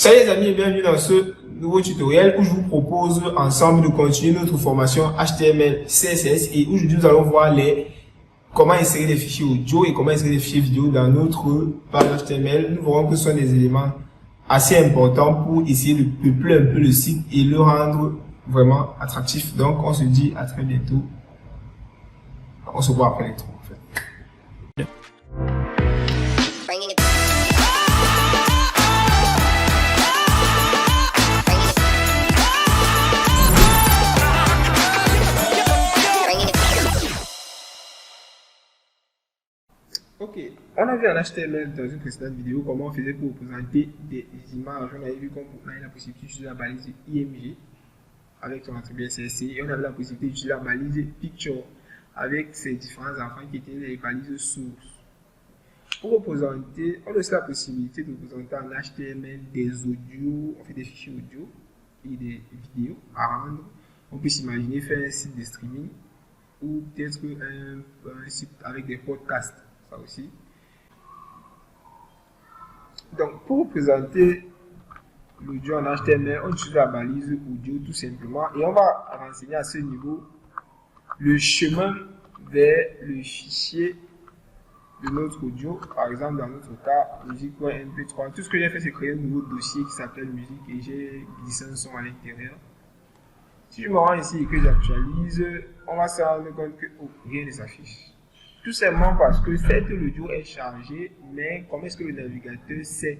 Salut les amis et bienvenue dans ce nouveau tutoriel où je vous propose ensemble de continuer notre formation HTML, CSS et aujourd'hui nous allons voir comment insérer des fichiers audio et comment insérer des fichiers vidéo dans notre page HTML. Nous verrons que ce sont des éléments assez importants pour essayer de peupler un peu le site et le rendre vraiment attractif. Donc on se dit à très bientôt. On se voit après l'intro en fait. Ok, on a vu en HTML dans une précédente vidéo comment on faisait pour représenter des images. On avait vu qu'on avait la possibilité d'utiliser la balise IMG avec son attribut SSC et on avait la possibilité d'utiliser la balise Picture avec ses différents enfants qui étaient les balises sources. Pour représenter, on a aussi la possibilité de représenter en HTML des audios, on fait des fichiers audio et des vidéos à rendre. On peut s'imaginer faire un site de streaming ou peut-être un site avec des podcasts. Ça aussi. Donc, pour représenter l'audio en HTML, on utilise la balise audio tout simplement et on va renseigner à ce niveau le chemin vers le fichier de notre audio. Par exemple, dans notre cas, musique.mp3. Tout ce que j'ai fait, c'est créer un nouveau dossier qui s'appelle musique et j'ai glissé un son à l'intérieur. Si je me rends ici et que j'actualise, on va se rendre compte que rien ne s'affiche. Tout simplement parce que certes l'audio est chargé, mais comment est-ce que le navigateur sait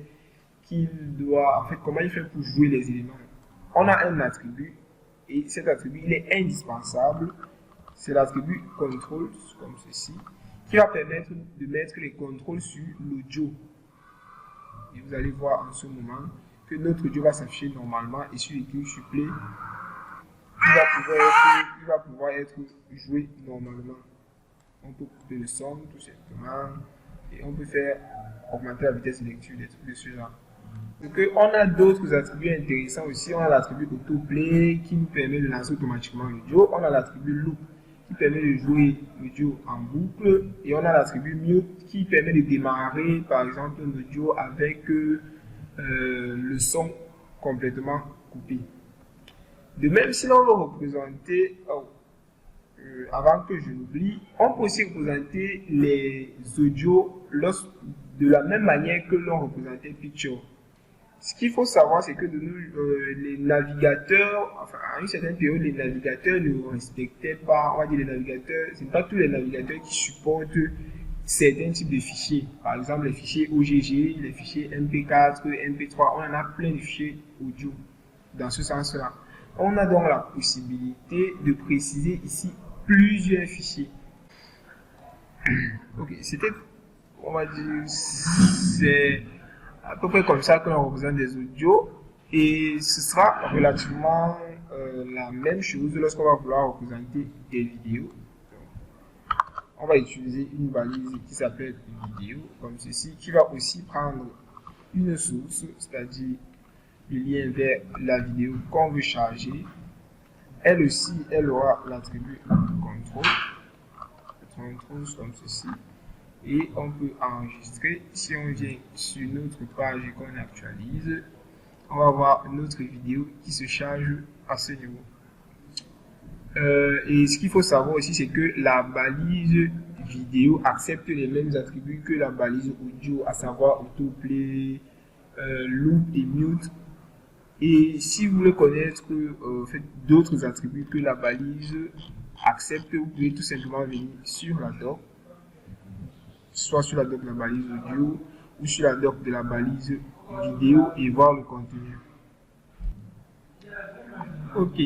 qu'il doit, en fait, comment il fait pour jouer les éléments? On a un attribut et cet attribut il est indispensable. C'est l'attribut control comme ceci qui va permettre de mettre les contrôles sur l'audio. Et vous allez voir en ce moment que notre audio va s'afficher normalement et sur les clics sur play, il va pouvoir être joué normalement. On peut couper le son tout simplement et on peut faire augmenter la vitesse de lecture des trucs de ce genre. Donc on a d'autres attributs intéressants aussi. On a l'attribut autoplay qui nous permet de lancer automatiquement l'audio. On a l'attribut loop qui permet de jouer l'audio en boucle et on a l'attribut mute qui permet de démarrer par exemple un audio avec le son complètement coupé. De même, si l'on veut représenter avant que je l'oublie, on peut aussi représenter les audios de la même manière que l'on représentait Picture. Ce qu'il faut savoir, c'est que les navigateurs, enfin, à une certaine période, les navigateurs ne respectaient pas, on va dire les navigateurs, ce n'est pas tous les navigateurs qui supportent certains types de fichiers. Par exemple, les fichiers OGG, les fichiers MP4, MP3, on en a plein de fichiers audio dans ce sens-là. On a donc la possibilité de préciser ici plusieurs fichiers. Ok, c'était, on va dire, c'est à peu près comme ça que l'on représente des audios et ce sera relativement la même chose lorsqu'on va vouloir représenter des vidéos. On va utiliser une balise qui s'appelle vidéo comme ceci, qui va aussi prendre une source, c'est-à-dire le lien vers la vidéo qu'on veut charger. Elle aussi, elle aura l'attribut control comme ceci. Et on peut enregistrer. Si on vient sur notre page et qu'on actualise, on va voir notre vidéo qui se charge à ce niveau. Et ce qu'il faut savoir aussi, c'est que la balise vidéo accepte les mêmes attributs que la balise audio, à savoir autoplay, loop et mute. Et si vous voulez connaître d'autres attributs que la balise accepte, vous pouvez tout simplement venir sur la doc, soit sur la doc de la balise audio ou sur la doc de la balise vidéo et voir le contenu. Ok,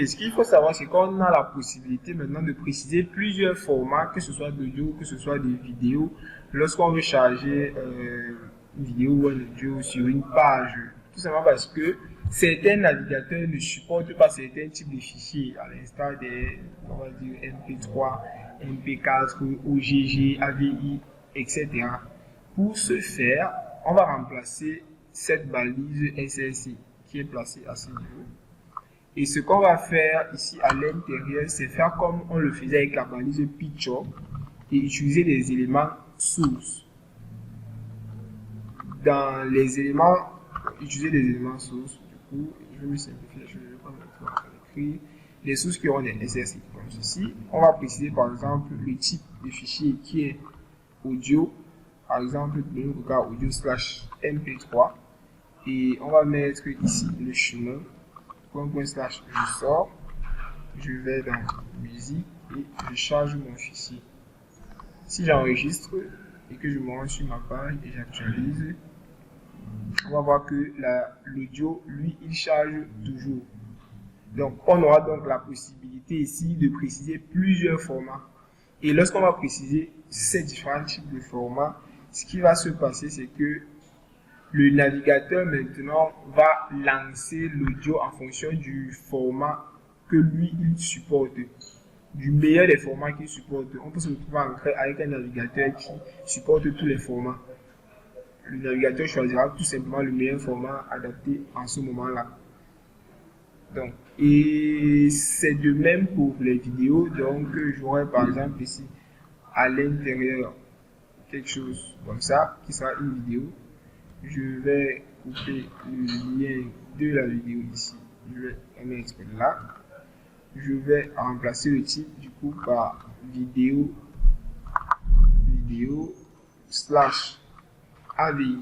ce qu'il faut savoir, c'est qu'on a la possibilité maintenant de préciser plusieurs formats, que ce soit d'audio, que ce soit des vidéos, lorsqu'on veut charger une vidéo ou un audio sur une page. Tout simplement parce que certains navigateurs ne supportent pas certains types de fichiers, à l'instar des, on va dire, MP3, MP4, OGG, AVI, etc. Pour ce faire, on va remplacer cette balise SSC qui est placée à ce niveau. Et ce qu'on va faire ici à l'intérieur, c'est faire comme on le faisait avec la balise Picture et utiliser des éléments source. dans les éléments, utiliser les éléments sources. Du coup, je vais me simplifier la chose, je vais prendre le temps d'écrire les sources qui auront des SRC comme ceci. On va préciser par exemple le type de fichier qui est audio, par exemple dans notre cas audio / mp3, et on va mettre ici le chemin ./ je sors, je vais dans musique et je charge mon fichier. Si j'enregistre et que je me rends sur ma page et j'actualise, on va voir que l'audio, lui, il charge toujours. Donc, on aura donc la possibilité ici de préciser plusieurs formats. Et lorsqu'on va préciser ces différents types de formats, ce qui va se passer, c'est que le navigateur maintenant va lancer l'audio en fonction du format que lui, il supporte. Du meilleur des formats qu'il supporte. On peut se retrouver avec un navigateur qui supporte tous les formats. Le navigateur choisira tout simplement le meilleur format adapté en ce moment-là. Donc, et c'est de même pour les vidéos. Donc, j'aurai par exemple ici à l'intérieur quelque chose comme ça qui sera une vidéo. Je vais couper le lien de la vidéo ici. Je vais la mettre là. Je vais remplacer le titre du coup par vidéo / AVI.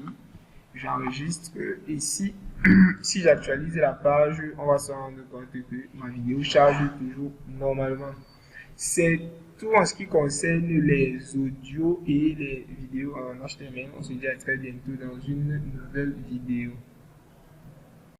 J'enregistre ici. Si j'actualise la page, on va se rendre compte que ma vidéo charge toujours normalement. C'est tout en ce qui concerne les audios et les vidéos en HTML. On se dit à très bientôt dans une nouvelle vidéo.